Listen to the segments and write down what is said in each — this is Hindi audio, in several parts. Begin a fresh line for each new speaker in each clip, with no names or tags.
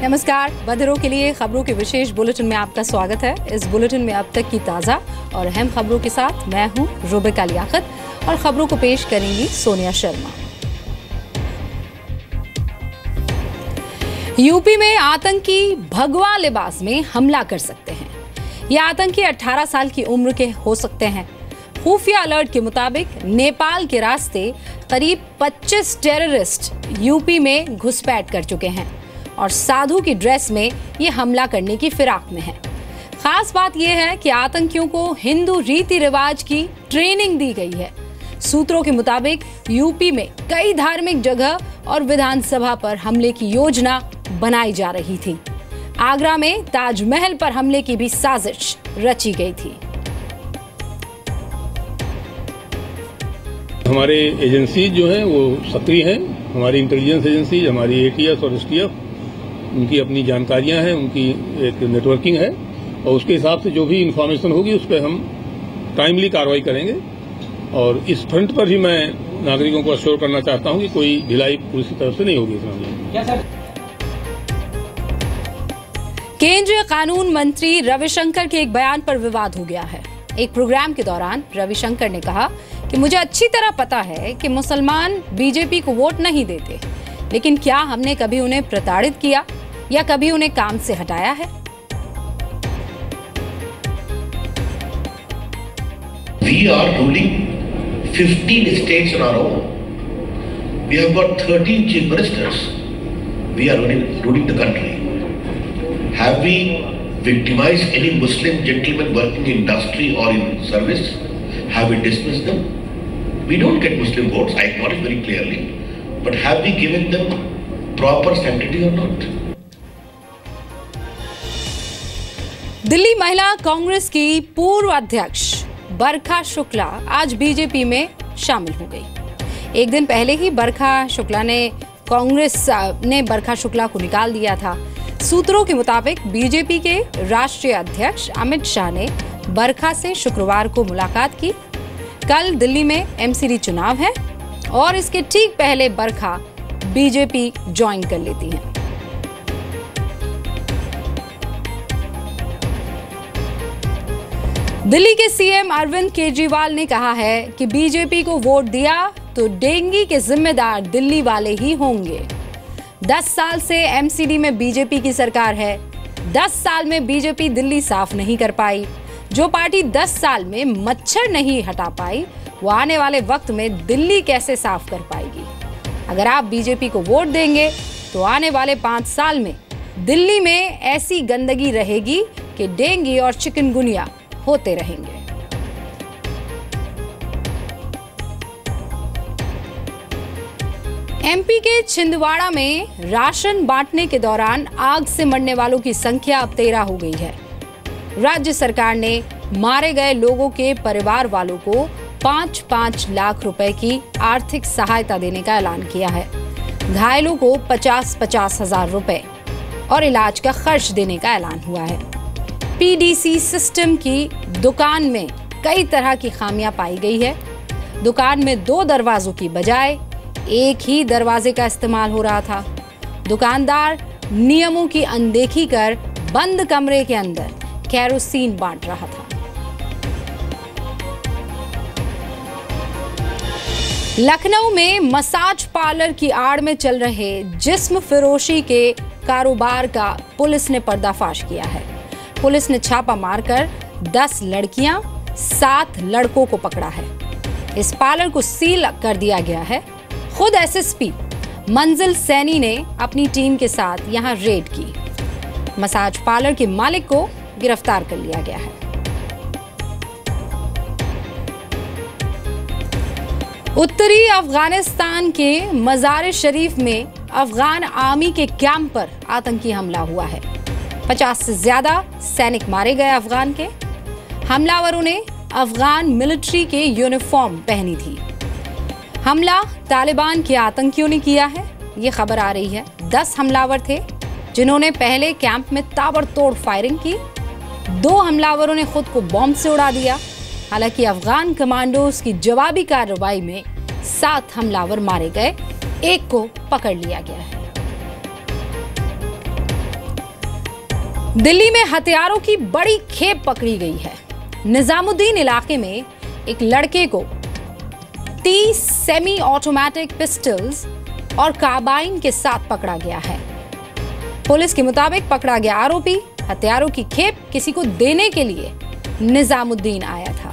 नमस्कार। बदरों के लिए खबरों के विशेष बुलेटिन में आपका स्वागत है। इस बुलेटिन में अब तक की ताज़ा और अहम खबरों के साथ मैं हूं रुबिका लियाकत और खबरों को पेश करेंगी सोनिया शर्मा। यूपी में आतंकी भगवा लिबास में हमला कर सकते हैं। ये आतंकी 18 साल की उम्र के हो सकते हैं। खुफिया अलर्ट के मुताबिक नेपाल के रास्ते करीब 25 टेररिस्ट यूपी में घुसपैठ कर चुके हैं और साधु की ड्रेस में ये हमला करने की फिराक में है। खास बात यह है कि आतंकियों को हिंदू रीति रिवाज की ट्रेनिंग दी गई है। सूत्रों के मुताबिक यूपी में कई धार्मिक जगह और विधानसभा पर हमले की योजना बनाई जा रही थी। आगरा में ताजमहल पर हमले की भी साजिश रची गई थी।
हमारे एजेंसी जो हैं वो सक्रिय हैं। हमारी इंटेलिजेंस एजेंसी, हमारी एटीएस और एसटीएफ, उनकी अपनी जानकारियां हैं, उनकी एक नेटवर्किंग है और उसके हिसाब से जो भी इंफॉर्मेशन होगी उस पर हम टाइमली कार्रवाई करेंगे। और इस फ्रंट पर भी मैं नागरिकों को अश्योर करना चाहता हूं कि कोई ढिलाई पुलिस की तरफ से नहीं होगी इस मामले में।
केंद्रीय कानून मंत्री रविशंकर के एक बयान पर विवाद हो गया है। एक प्रोग्राम के दौरान रविशंकर ने कहा कि मुझे अच्छी तरह पता है कि मुसलमान बीजेपी को वोट नहीं देते, लेकिन क्या हमने कभी उन्हें प्रताड़ित किया या कभी उन्हें काम से हटाया है?
We are ruling 15 states on our own. We have got 13 chief ministers. We are ruling the country. Have we victimized any Muslim gentlemen working in industry or in service? Have we dismissed them? We don't get Muslim votes, I acknowledge very clearly. But have we given them proper sanctity or not?
Delhi महिला कांग्रेस की पूर्व अध्यक्ष बरखा शुक्ला आज बीजेपी में शामिल हो गई। एक दिन पहले ही कांग्रेस ने बरखा शुक्ला को निकाल दिया था। सूत्रों के मुताबिक बीजेपी के राष्ट्रीय अध्यक्ष अमित शाह ने बरखा से शुक्रवार को मुलाकात की। कल दिल्ली में एमसीडी चुनाव है और इसके ठीक पहले बरखा बीजेपी ज्वाइन कर लेती हैं। दिल्ली के सीएम अरविंद केजरीवाल ने कहा है कि बीजेपी को वोट दिया तो डेंगू के जिम्मेदार दिल्ली वाले ही होंगे। 10 साल से एमसीडी में बीजेपी की सरकार है। 10 साल में बीजेपी दिल्ली साफ नहीं कर पाई। जो पार्टी 10 साल में मच्छर नहीं हटा पाई, वो आने वाले वक्त में दिल्ली कैसे साफ कर पाएगी? अगर आप बीजेपी को वोट देंगे तो आने वाले 5 साल में दिल्ली में ऐसी गंदगी रहेगी कि डेंगू और चिकनगुनिया होते रहेंगे। एमपी के छिंदवाड़ा में राशन बांटने के दौरान आग से मरने वालों की संख्या अब 13 हो गई है। राज्य सरकार ने मारे गए लोगों के परिवार वालों को 5-5 लाख रुपए की आर्थिक सहायता देने का ऐलान किया है। घायलों को 50-50 हजार रुपए और इलाज का खर्च देने का ऐलान हुआ है। पीडीसी सिस्टम की दुकान में कई तरह की खामियां पाई गई है। दुकान में 2 दरवाजों की बजाय एक ही दरवाजे का इस्तेमाल हो रहा था। दुकानदार नियमों की अनदेखी कर बंद कमरे के अंदर केरोसिन बांट रहा था। लखनऊ में मसाज पार्लर की आड़ में चल रहे जिस्म फरोशी के कारोबार का पुलिस ने पर्दाफाश किया है। पुलिस ने छापा मारकर 10 लड़कियां 7 लड़कों को पकड़ा है। इस पार्लर को सील कर दिया गया है। खुद एसएसपी मंजिल सैनी ने अपनी टीम के साथ यहां रेड की। मसाज पार्लर के मालिक को गिरफ्तार कर लिया गया है। उत्तरी अफगानिस्तान के मजार शरीफ में अफगान आर्मी के कैंप पर आतंकी हमला हुआ है। 50 से ज्यादा सैनिक मारे गए। अफगान के हमलावरों ने अफगान मिलिट्री के यूनिफॉर्म पहनी थी। हमला तालिबान के आतंकियों ने किया है। ये खबर आ रही है 10 हमलावर थे जिन्होंने पहले कैंप में ताबड़तोड़ फायरिंग की। 2 हमलावरों ने खुद को बॉम्ब से उड़ा दिया। हालांकि अफगान कमांडोज की जवाबी कार्रवाई में 7 हमलावर मारे गए, 1 को पकड़ लिया गया है। दिल्ली में हथियारों की बड़ी खेप पकड़ी गई है। निजामुद्दीन इलाके में एक लड़के को 30 सेमी ऑटोमेटिक पिस्टल्स और कार्बाइन के साथ पकड़ा गया है। पुलिस के मुताबिक पकड़ा गया आरोपी हथियारों की खेप किसी को देने के लिए निजामुद्दीन आया था।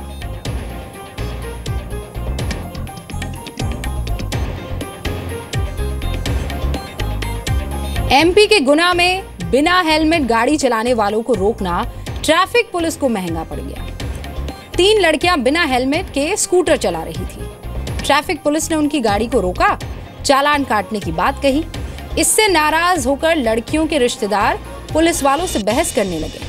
एमपी के गुना में बिना हेलमेट गाड़ी चलाने वालों को रोकना ट्रैफिक पुलिस को महंगा पड़ गया। 3 लड़कियां बिना हेलमेट के स्कूटर चला रही थी। ट्रैफिक पुलिस ने उनकी गाड़ी को रोका, चालान काटने की बात कही। इससे नाराज होकर लड़कियों के रिश्तेदार पुलिस वालों से बहस करने लगे।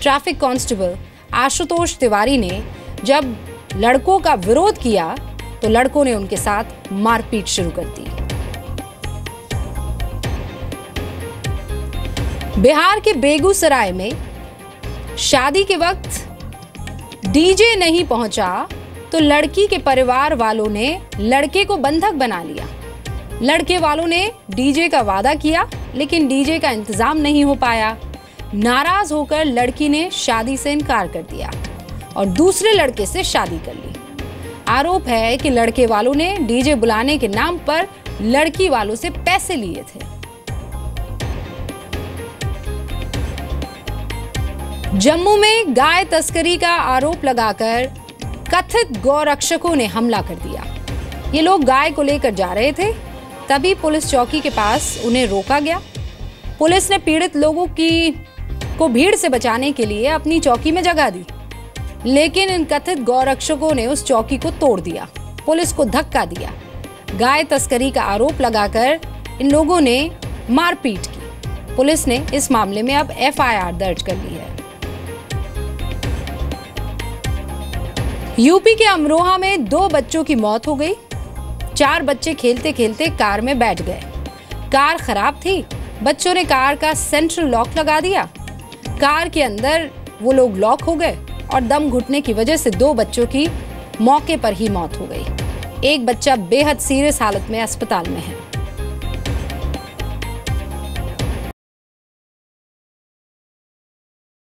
ट्रैफिक कांस्टेबल आशुतोष तिवारी ने जब लड़कों का विरोध किया तो लड़कों ने उनके साथ मारपीट शुरू कर दी। बिहार के बेगूसराय में शादी के वक्त डीजे नहीं पहुंचा तो लड़की के परिवार वालों ने लड़के को बंधक बना लिया। लड़के वालों ने डीजे का वादा किया लेकिन डीजे का इंतजाम नहीं हो पाया। नाराज होकर लड़की ने शादी से इनकार कर दिया और दूसरे लड़के से शादी कर ली। आरोप है कि लड़के वालों ने डीजे बुलाने के नाम पर लड़की वालों से पैसे लिए थे। जम्मू में गाय तस्करी का आरोप लगाकर कथित गौरक्षकों ने हमला कर दिया। ये लोग गाय को लेकर जा रहे थे, तभी पुलिस चौकी के पास उन्हें रोका गया। पुलिस ने पीड़ित लोगों को भीड़ से बचाने के लिए अपनी चौकी में जगह दी, लेकिन इन कथित गौरक्षकों ने उस चौकी को तोड़ दिया, पुलिस को धक्का दिया। गाय तस्करी का आरोप लगाकर इन लोगों ने मारपीट की। पुलिस ने इस मामले में अब FIR दर्ज कर ली है। यूपी के अमरोहा में 2 बच्चों की मौत हो गई। 4 बच्चे खेलते खेलते कार में बैठ गए। कार खराब थी, बच्चों ने कार का सेंट्रल लॉक लगा दिया। कार के अंदर वो लोग लॉक हो गए और दम घुटने की वजह से 2 बच्चों की मौके पर ही मौत हो गई। एक बच्चा बेहद सीरियस हालत में अस्पताल में है।